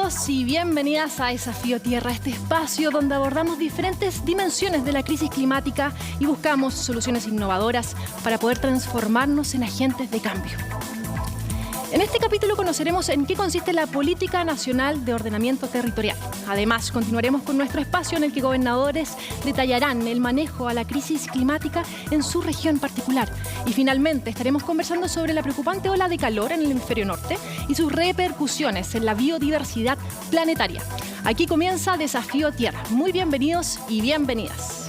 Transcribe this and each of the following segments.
Bienvenidos y bienvenidas a Desafío Tierra, este espacio donde abordamos diferentes dimensiones de la crisis climática y buscamos soluciones innovadoras para poder transformarnos en agentes de cambio. En este capítulo conoceremos en qué consiste la Política Nacional de Ordenamiento Territorial. Además, continuaremos con nuestro espacio en el que gobernadores detallarán el manejo a la crisis climática en su región particular. Y finalmente estaremos conversando sobre la preocupante ola de calor en el hemisferio norte y sus repercusiones en la biodiversidad planetaria. Aquí comienza Desafío Tierra. Muy bienvenidos y bienvenidas.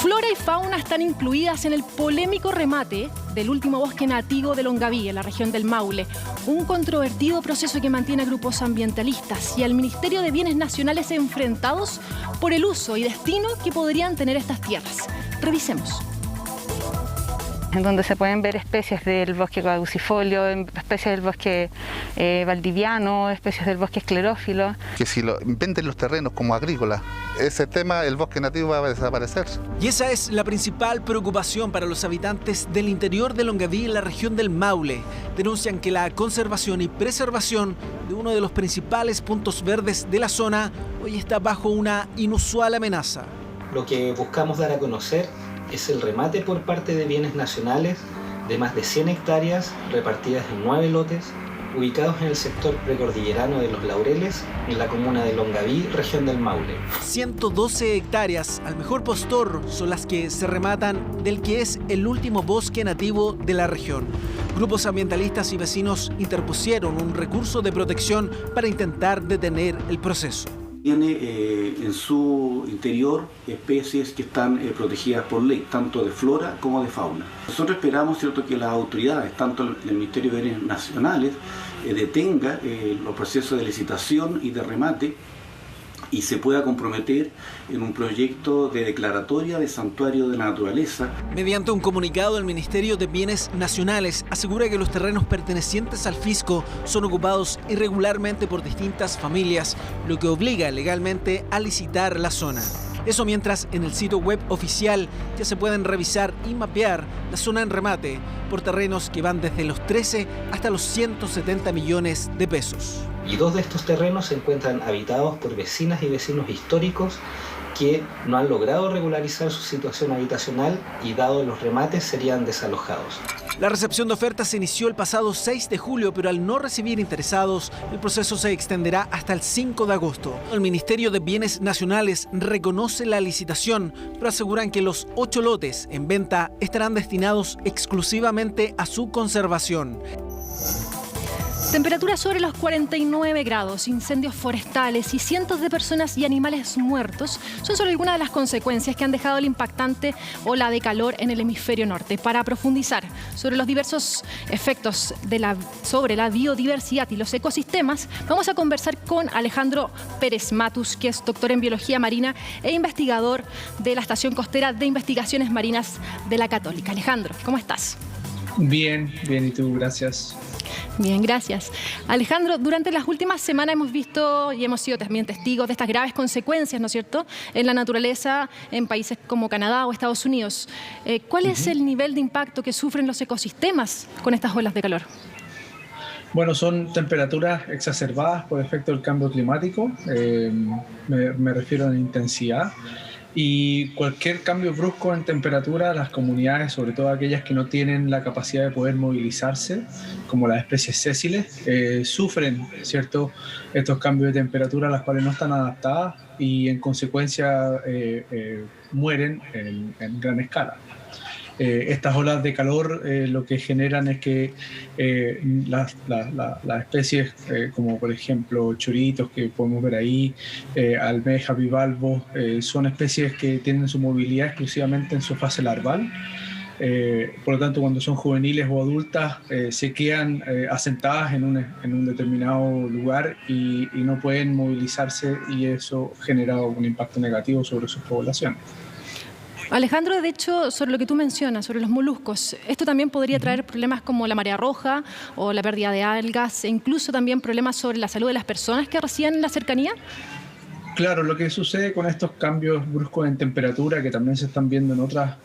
Flora y fauna están incluidas en el polémico remate del último bosque nativo de Longaví, en la región del Maule. Un controvertido proceso que mantiene a grupos ambientalistas y al Ministerio de Bienes Nacionales enfrentados por el uso y destino que podrían tener estas tierras. Revisemos. En donde se pueden ver especies del bosque caducifolio, especies del bosque valdiviano, especies del bosque esclerófilo. Que si venden los terrenos como agrícolas, ese tema, el bosque nativo va a desaparecer. Y esa es la principal preocupación para los habitantes del interior de Longaví, en la región del Maule. Denuncian que la conservación y preservación de uno de los principales puntos verdes de la zona hoy está bajo una inusual amenaza. Lo que buscamos dar a conocer es el remate por parte de Bienes Nacionales de más de 100 hectáreas repartidas en 9 lotes, ubicados en el sector precordillerano de Los Laureles, en la comuna de Longaví, región del Maule. 112 hectáreas al mejor postor son las que se rematan del que es el último bosque nativo de la región. Grupos ambientalistas y vecinos interpusieron un recurso de protección para intentar detener el proceso. Tiene en su interior especies que están protegidas por ley, tanto de flora como de fauna. Nosotros esperamos, ¿cierto?, que las autoridades, tanto el Ministerio de Bienes Nacionales, detenga los procesos de licitación y de remate y se pueda comprometer en un proyecto de declaratoria de santuario de la naturaleza. Mediante un comunicado, el Ministerio de Bienes Nacionales asegura que los terrenos pertenecientes al fisco son ocupados irregularmente por distintas familias, lo que obliga legalmente a licitar la zona. Eso mientras en el sitio web oficial ya se pueden revisar y mapear la zona en remate por terrenos que van desde los 13 hasta los 170 millones de pesos. Y 2 de estos terrenos se encuentran habitados por vecinas y vecinos históricos que no han logrado regularizar su situación habitacional y, dado los remates, serían desalojados. La recepción de ofertas se inició el pasado 6 de julio, pero al no recibir interesados, el proceso se extenderá hasta el 5 de agosto. El Ministerio de Bienes Nacionales reconoce la licitación, pero aseguran que los 8 lotes en venta estarán destinados exclusivamente a su conservación. Temperaturas sobre los 49 grados, incendios forestales y cientos de personas y animales muertos son solo algunas de las consecuencias que han dejado el impactante ola de calor en el hemisferio norte. Para profundizar sobre los diversos efectos sobre la biodiversidad y los ecosistemas, vamos a conversar con Alejandro Pérez Matus, que es doctor en Biología Marina e investigador de la Estación Costera de Investigaciones Marinas de la Católica. Alejandro, ¿cómo estás? Bien, ¿y tú? Gracias. Bien, gracias. Alejandro, durante las últimas semanas hemos visto y hemos sido también testigos de estas graves consecuencias, ¿no es cierto?, en la naturaleza en países como Canadá o Estados Unidos. ¿Cuál es el nivel de impacto que sufren los ecosistemas con estas olas de calor? Bueno, son temperaturas exacerbadas por efecto del cambio climático. Me refiero a la intensidad. Y cualquier cambio brusco en temperatura, las comunidades, sobre todo aquellas que no tienen la capacidad de poder movilizarse, como las especies sésiles, sufren, ¿cierto?, estos cambios de temperatura a las cuales no están adaptadas y en consecuencia mueren en gran escala. Estas olas de calor lo que generan es que las especies como por ejemplo choritos que podemos ver ahí, almejas, bivalvos, son especies que tienen su movilidad exclusivamente en su fase larval. Por lo tanto, cuando son juveniles o adultas se quedan asentadas en un determinado lugar y no pueden movilizarse, y eso genera un impacto negativo sobre sus poblaciones. Alejandro, de hecho, sobre lo que tú mencionas, sobre los moluscos, esto también podría traer problemas como la marea roja o la pérdida de algas, e incluso también problemas sobre la salud de las personas que residen en la cercanía. Claro, lo que sucede con estos cambios bruscos en temperatura, que también se están viendo en otras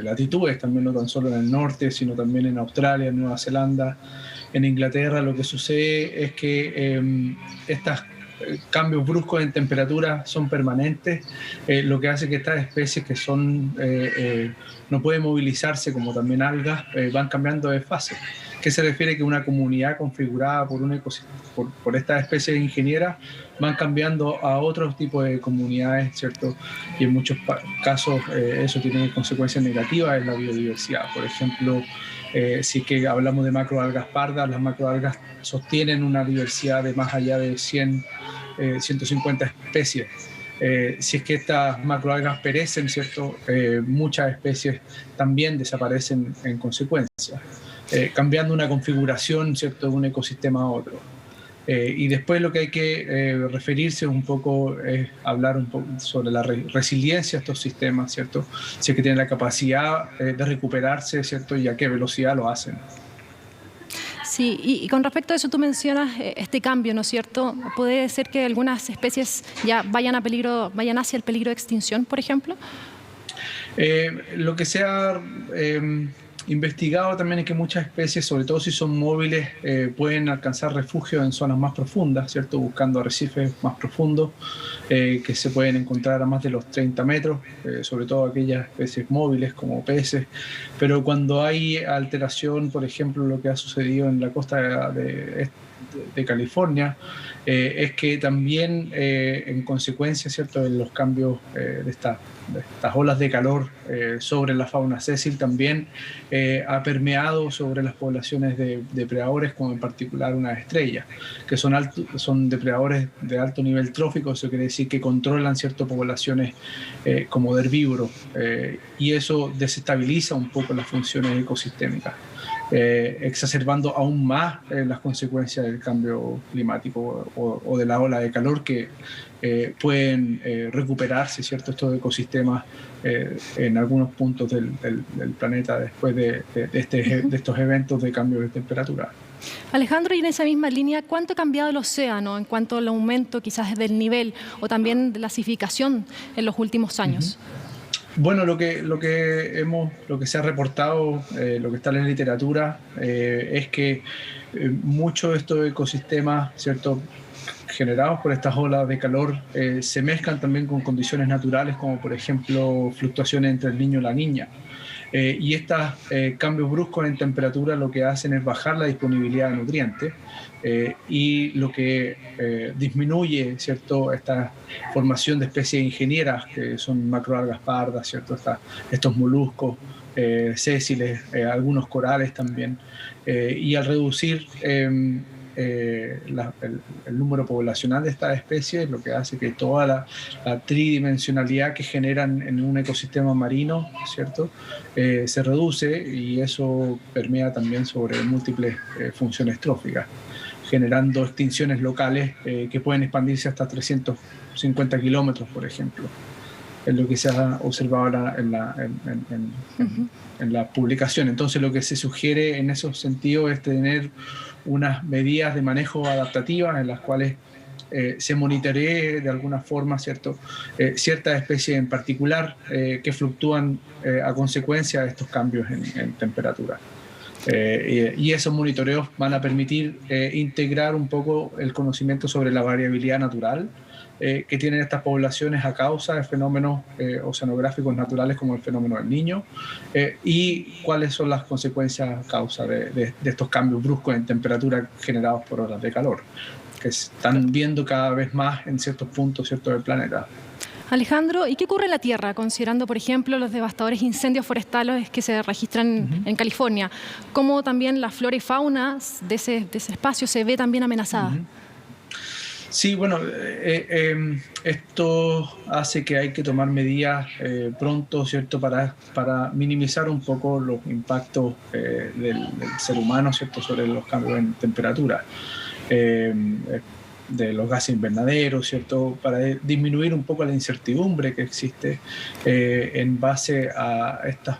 latitudes, también no tan solo en el norte, sino también en Australia, en Nueva Zelanda, en Inglaterra, lo que sucede es que estos cambios bruscos en temperatura son permanentes, lo que hace que estas especies que son no pueden movilizarse, como también algas, van cambiando de fase. ¿Qué se refiere? Que una comunidad configurada por estas especies ingenieras van cambiando a otros tipos de comunidades, ¿cierto? Y en muchos casos eso tiene consecuencias negativas en la biodiversidad. Por ejemplo, si es que hablamos de macroalgas pardas, las macroalgas sostienen una diversidad de más allá de 150 especies. Si es que estas macroalgas perecen, ¿cierto? Muchas especies también desaparecen en consecuencia. Cambiando una configuración, ¿cierto?, de un ecosistema a otro. Y después lo que hay que referirse un poco es hablar un poco sobre la resiliencia de estos sistemas, ¿cierto? Si es que tienen la capacidad de recuperarse, ¿cierto?, y a qué velocidad lo hacen. Sí, y con respecto a eso tú mencionas este cambio, ¿no es cierto? ¿Puede ser que algunas especies ya vayan hacia el peligro de extinción, por ejemplo? Lo que se ha investigado también es que muchas especies, sobre todo si son móviles, pueden alcanzar refugio en zonas más profundas, ¿cierto? Buscando arrecifes más profundos que se pueden encontrar a más de los 30 metros, sobre todo aquellas especies móviles como peces. Pero cuando hay alteración, por ejemplo, lo que ha sucedido en la costa de California, es que también en consecuencia, ¿cierto?, de los cambios de estas olas de calor sobre la fauna sésil, también ha permeado sobre las poblaciones de depredadores, como en particular unas estrellas, que son depredadores de alto nivel trófico. Eso quiere decir que controlan ciertas poblaciones como de herbívoros, y eso desestabiliza un poco las funciones ecosistémicas, exacerbando aún más las consecuencias del cambio climático o de la ola de calor, que pueden recuperarse, ¿cierto?, estos ecosistemas en algunos puntos del planeta después de estos eventos de cambio de temperatura. Alejandro, y en esa misma línea, ¿cuánto ha cambiado el océano en cuanto al aumento quizás del nivel o también de la acidificación en los últimos años? Bueno, lo que se ha reportado, lo que está en la literatura, es que muchos de estos ecosistemas, ¿cierto?, generados por estas olas de calor, se mezclan también con condiciones naturales, como por ejemplo fluctuaciones entre el Niño y la Niña. Y estos cambios bruscos en temperatura lo que hacen es bajar la disponibilidad de nutrientes, y lo que disminuye, ¿cierto?, esta formación de especies ingenieras, que son macroalgas pardas, ¿cierto?, estos moluscos, sésiles, algunos corales también, y al reducir el número poblacional de estas especies, lo que hace que toda la tridimensionalidad que generan en un ecosistema marino, ¿cierto?, se reduce, y eso permea también sobre múltiples funciones tróficas, generando extinciones locales que pueden expandirse hasta 350 kilómetros, por ejemplo. Es lo que se ha observado en la publicación. Entonces, lo que se sugiere en esos sentidos es tener unas medidas de manejo adaptativas en las cuales se monitoree de alguna forma, ¿cierto?, ciertas especies en particular que fluctúan a consecuencia de estos cambios en temperatura. Y esos monitoreos van a permitir integrar un poco el conocimiento sobre la variabilidad natural que tienen estas poblaciones a causa de fenómenos oceanográficos naturales como el fenómeno del Niño, y cuáles son las consecuencias a causa de estos cambios bruscos en temperatura generados por olas de calor, que se están viendo cada vez más en ciertos puntos, ¿cierto?, del planeta. Alejandro, ¿y qué ocurre en la Tierra, considerando, por ejemplo, los devastadores incendios forestales que se registran en California? ¿Cómo también la flora y fauna de ese espacio se ve también amenazada? Sí, bueno, esto hace que hay que tomar medidas pronto, ¿cierto?, para minimizar un poco los impactos del ser humano, ¿cierto?, sobre los cambios en temperatura, de los gases invernaderos, ¿cierto?, para disminuir un poco la incertidumbre que existe en base a estas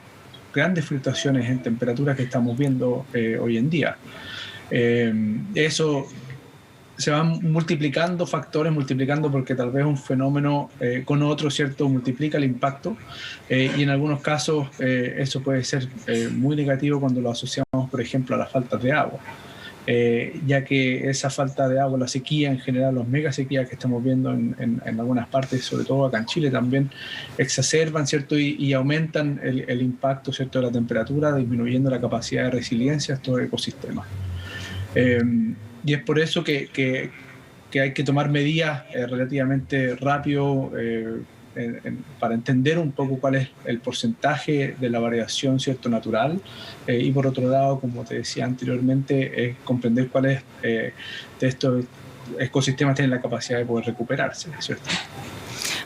grandes fluctuaciones en temperatura que estamos viendo hoy en día. Eso se van multiplicando factores, porque tal vez un fenómeno con otro, ¿cierto?, multiplica el impacto, y en algunos casos eso puede ser muy negativo cuando lo asociamos, por ejemplo, a la falta de agua. Ya que esa falta de agua, la sequía en general, los mega sequías que estamos viendo en algunas partes, sobre todo acá en Chile también, exacerban, ¿cierto?, y aumentan el impacto, ¿cierto?, de la temperatura, disminuyendo la capacidad de resiliencia de estos ecosistemas. Y es por eso que hay que tomar medidas relativamente rápido para entender un poco cuál es el porcentaje de la variación, ¿cierto?, natural, y por otro lado, como te decía anteriormente, comprender cuáles de estos ecosistemas tienen la capacidad de poder recuperarse, ¿cierto?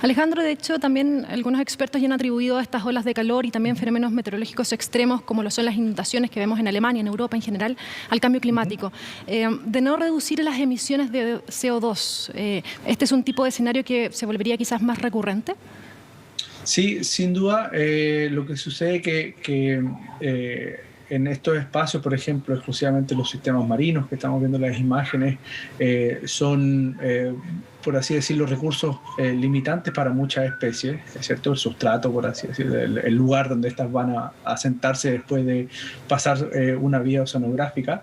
Alejandro, de hecho, también algunos expertos ya han atribuido a estas olas de calor y también fenómenos meteorológicos extremos, como lo son las inundaciones que vemos en Alemania, en Europa en general, al cambio climático. De no reducir las emisiones de CO2, ¿este es un tipo de escenario que se volvería quizás más recurrente? Sí, sin duda. Lo que sucede que en estos espacios, por ejemplo, exclusivamente los sistemas marinos que estamos viendo en las imágenes, son, por así decirlo, recursos limitantes para muchas especies, ¿cierto? El sustrato, por así decirlo, el lugar donde estas van a asentarse después de pasar una vía oceanográfica,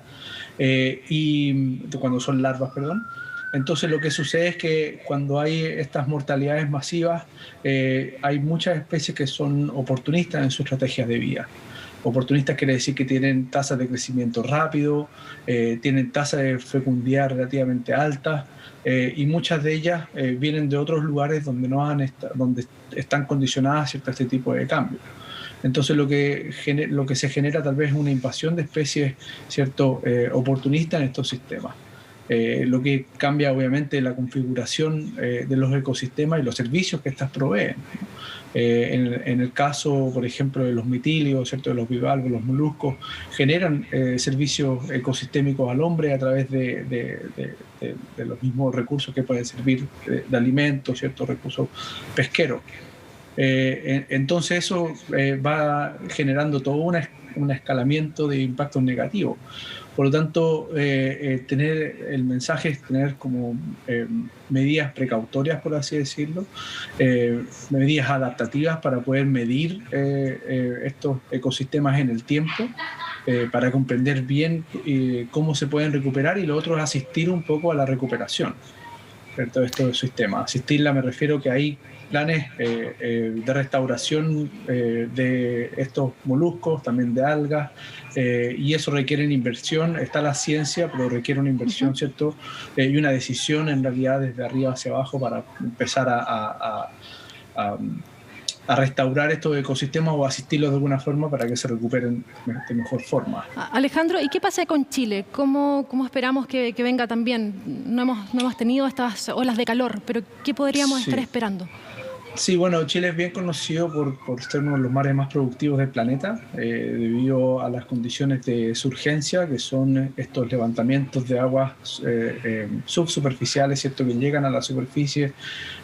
y cuando son larvas, perdón. Entonces lo que sucede es que cuando hay estas mortalidades masivas, hay muchas especies que son oportunistas en sus estrategias de vida. Oportunistas quiere decir que tienen tasas de crecimiento rápido, tienen tasas de fecundidad relativamente altas, y muchas de ellas vienen de otros lugares donde están condicionadas a este tipo de cambios. Entonces lo que se genera tal vez es una invasión de especies, ¿cierto?, oportunistas en estos sistemas. Lo que cambia obviamente la configuración de los ecosistemas y los servicios que estas proveen. En el caso, por ejemplo, de los mitilios, ¿cierto?, de los bivalvos, los moluscos, generan servicios ecosistémicos al hombre a través de los mismos recursos que pueden servir de alimentos, ¿cierto?, recursos pesqueros. Entonces eso va generando todo un escalamiento de impactos negativos. Por lo tanto, el mensaje es tener como medidas precautorias, por así decirlo, medidas adaptativas para poder medir estos ecosistemas en el tiempo, para comprender bien cómo se pueden recuperar, y lo otro es asistir un poco a la recuperación, ¿cierto?, de estos sistemas. Asistirla, me refiero que hay planes de restauración de estos moluscos, también de algas, y eso requiere inversión. Está la ciencia, pero requiere una inversión, ¿cierto?, y una decisión en realidad desde arriba hacia abajo para empezar a restaurar estos ecosistemas o asistirlos de alguna forma para que se recuperen de mejor forma. Alejandro, ¿y qué pasa con Chile? ¿Cómo esperamos que venga también? No hemos tenido estas olas de calor, pero ¿qué podríamos estar esperando? Sí, bueno, Chile es bien conocido por ser uno de los mares más productivos del planeta, debido a las condiciones de surgencia, que son estos levantamientos de aguas subsuperficiales, ¿cierto?, que llegan a la superficie,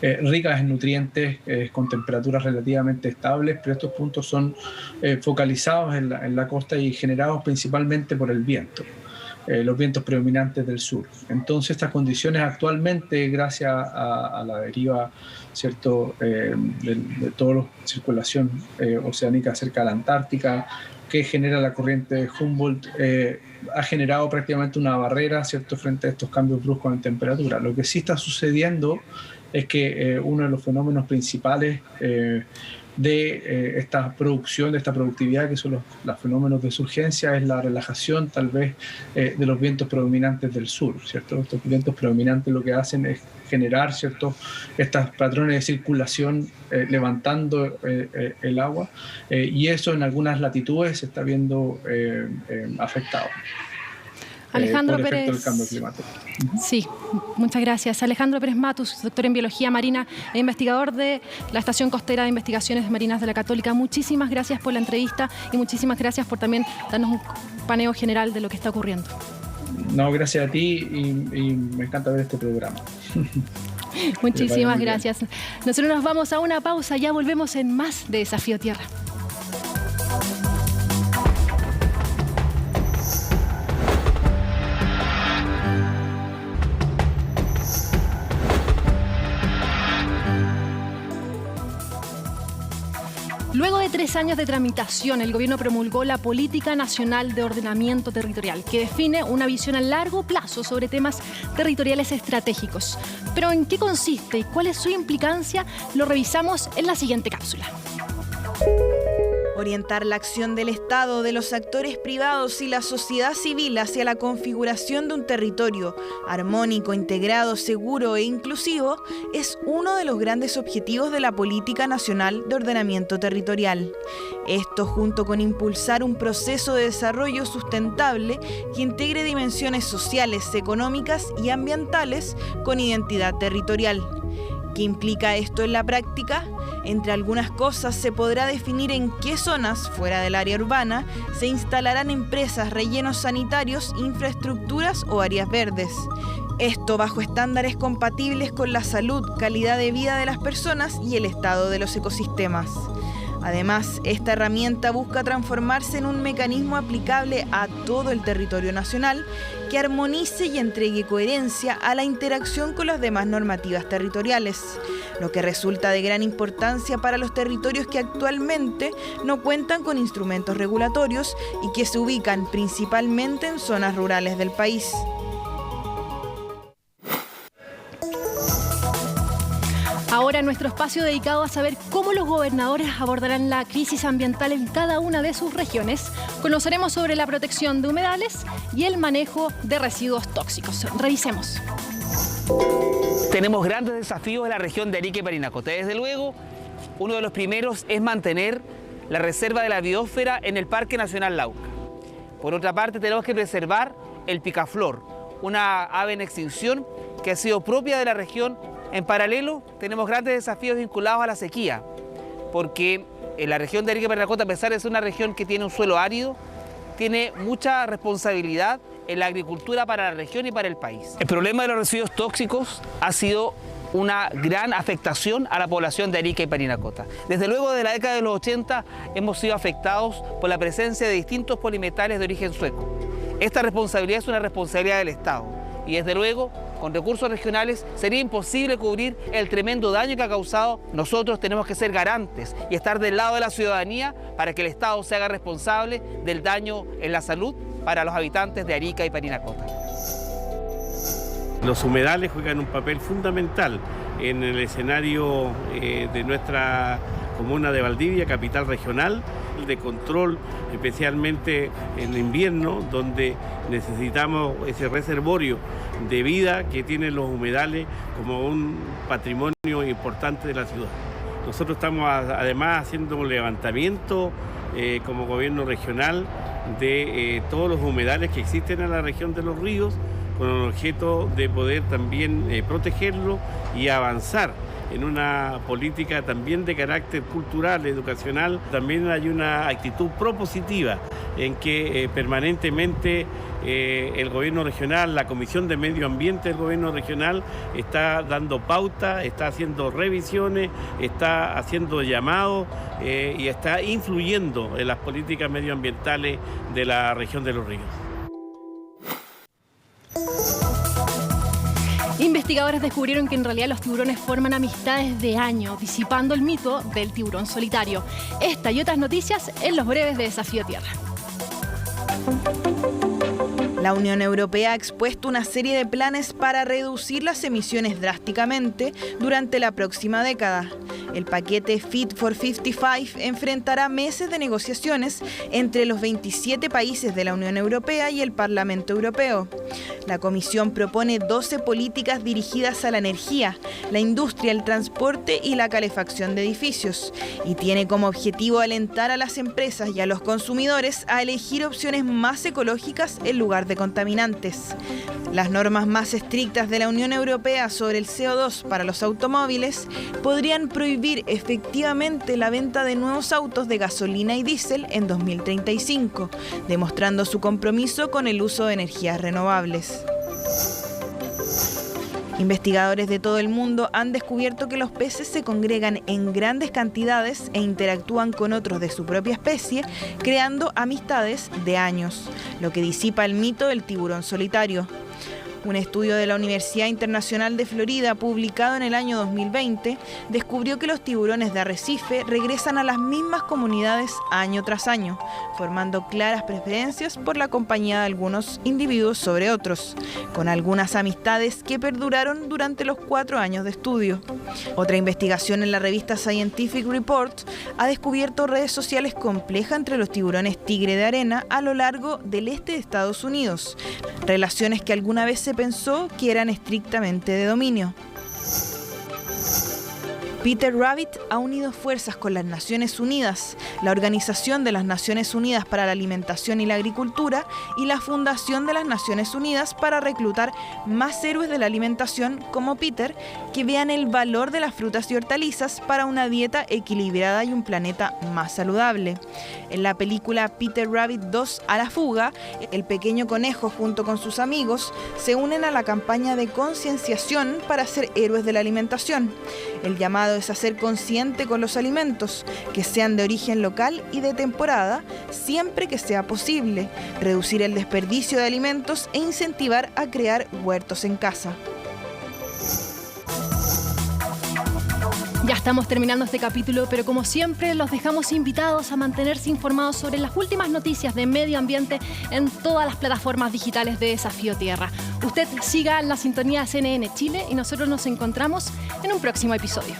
ricas en nutrientes, con temperaturas relativamente estables, pero estos puntos son focalizados en la costa y generados principalmente por el viento. Los vientos predominantes del sur. Entonces estas condiciones actualmente, gracias a la deriva, ¿cierto?, de toda la circulación oceánica cerca de la Antártica, que genera la corriente de Humboldt, ha generado prácticamente una barrera, ¿cierto?, frente a estos cambios bruscos en temperatura. Lo que sí está sucediendo es que uno de los fenómenos principales de esta producción, de esta productividad, que son los fenómenos de surgencia, es la relajación tal vez de los vientos predominantes del sur, ¿cierto? Estos vientos predominantes lo que hacen es generar, ¿cierto?, estos patrones de circulación levantando el agua, y eso en algunas latitudes se está viendo afectado. Alejandro por efecto Pérez. del cambio climático. Sí, muchas gracias. Alejandro Pérez Matus, doctor en Biología Marina e investigador de la Estación Costera de Investigaciones Marinas de la Católica. Muchísimas gracias por la entrevista y muchísimas gracias por también darnos un paneo general de lo que está ocurriendo. No, gracias a ti y me encanta ver este programa. Muchísimas gracias. Nosotros nos vamos a una pausa, ya volvemos en más de Desafío Tierra. Luego de 3 años de tramitación, el gobierno promulgó la Política Nacional de Ordenamiento Territorial, que define una visión a largo plazo sobre temas territoriales estratégicos. Pero ¿en qué consiste y cuál es su implicancia? Lo revisamos en la siguiente cápsula. Orientar la acción del Estado, de los actores privados y la sociedad civil hacia la configuración de un territorio armónico, integrado, seguro e inclusivo es uno de los grandes objetivos de la Política Nacional de Ordenamiento Territorial. Esto, junto con impulsar un proceso de desarrollo sustentable que integre dimensiones sociales, económicas y ambientales con identidad territorial. ¿Qué implica esto en la práctica? Entre algunas cosas, se podrá definir en qué zonas, fuera del área urbana, se instalarán empresas, rellenos sanitarios, infraestructuras o áreas verdes. Esto bajo estándares compatibles con la salud, calidad de vida de las personas y el estado de los ecosistemas. Además, esta herramienta busca transformarse en un mecanismo aplicable a todo el territorio nacional que armonice y entregue coherencia a la interacción con las demás normativas territoriales, lo que resulta de gran importancia para los territorios que actualmente no cuentan con instrumentos regulatorios y que se ubican principalmente en zonas rurales del país. Ahora nuestro espacio dedicado a saber cómo los gobernadores abordarán la crisis ambiental en cada una de sus regiones. Conoceremos sobre la protección de humedales y el manejo de residuos tóxicos. Revisemos. Tenemos grandes desafíos en la región de Arica y Parinacota. Desde luego, uno de los primeros es mantener la reserva de la biosfera en el Parque Nacional Lauca. Por otra parte, tenemos que preservar el picaflor, una ave en extinción que ha sido propia de la región. En paralelo, tenemos grandes desafíos vinculados a la sequía, porque en la región de Arica y Parinacota, a pesar de ser una región que tiene un suelo árido, tiene mucha responsabilidad en la agricultura para la región y para el país. El problema de los residuos tóxicos ha sido una gran afectación a la población de Arica y Parinacota. Desde luego, desde la década de los 80 hemos sido afectados por la presencia de distintos polimetales de origen sueco. Esta responsabilidad es una responsabilidad del Estado y desde luego, con recursos regionales sería imposible cubrir el tremendo daño que ha causado. Nosotros tenemos que ser garantes y estar del lado de la ciudadanía para que el Estado se haga responsable del daño en la salud para los habitantes de Arica y Parinacota. Los humedales juegan un papel fundamental en el escenario de nuestra comuna de Valdivia, capital regional, de control, especialmente en invierno, donde necesitamos ese reservorio de vida que tienen los humedales como un patrimonio importante de la ciudad. Nosotros estamos además haciendo un levantamiento como gobierno regional de todos los humedales que existen en la región de los ríos, con el objeto de poder también protegerlo y avanzar en una política también de carácter cultural, educacional. También hay una actitud propositiva en que permanentemente el gobierno regional, la Comisión de Medio Ambiente del gobierno regional está dando pauta, está haciendo revisiones, está haciendo llamados y está influyendo en las políticas medioambientales de la región de los ríos. Investigadores descubrieron que en realidad los tiburones forman amistades de años, disipando el mito del tiburón solitario. Esta y otras noticias en los breves de Desafío Tierra. La Unión Europea ha expuesto una serie de planes para reducir las emisiones drásticamente durante la próxima década. El paquete Fit for 55 enfrentará meses de negociaciones entre los 27 países de la Unión Europea y el Parlamento Europeo. La Comisión propone 12 políticas dirigidas a la energía, la industria, el transporte y la calefacción de edificios, y tiene como objetivo alentar a las empresas y a los consumidores a elegir opciones más ecológicas en lugar de contaminantes. Las normas más estrictas de la Unión Europea sobre el CO2 para los automóviles podrían prohibir efectivamente la venta de nuevos autos de gasolina y diésel en 2035, demostrando su compromiso con el uso de energías renovables. Investigadores de todo el mundo han descubierto que los peces se congregan en grandes cantidades e interactúan con otros de su propia especie, creando amistades de años, lo que disipa el mito del tiburón solitario. Un estudio de la Universidad Internacional de Florida, publicado en el año 2020, descubrió que los tiburones de arrecife regresan a las mismas comunidades año tras año, formando claras preferencias por la compañía de algunos individuos sobre otros, con algunas amistades que perduraron durante los 4 años de estudio. Otra investigación en la revista Scientific Report ha descubierto redes sociales complejas entre los tiburones tigre de arena a lo largo del este de Estados Unidos, relaciones que alguna vez se pensó que eran estrictamente de dominio. Peter Rabbit ha unido fuerzas con las Naciones Unidas, la Organización de las Naciones Unidas para la Alimentación y la Agricultura y la Fundación de las Naciones Unidas para reclutar más héroes de la alimentación como Peter, que vean el valor de las frutas y hortalizas para una dieta equilibrada y un planeta más saludable. En la película Peter Rabbit 2 a la fuga, el pequeño conejo junto con sus amigos se unen a la campaña de concienciación para ser héroes de la alimentación. El llamado es a ser consciente con los alimentos, que sean de origen local y de temporada, siempre que sea posible, reducir el desperdicio de alimentos e incentivar a crear huertos en casa. Ya estamos terminando este capítulo, pero como siempre los dejamos invitados a mantenerse informados sobre las últimas noticias de medio ambiente en todas las plataformas digitales de Desafío Tierra. Usted siga la sintonía CNN Chile y nosotros nos encontramos en un próximo episodio.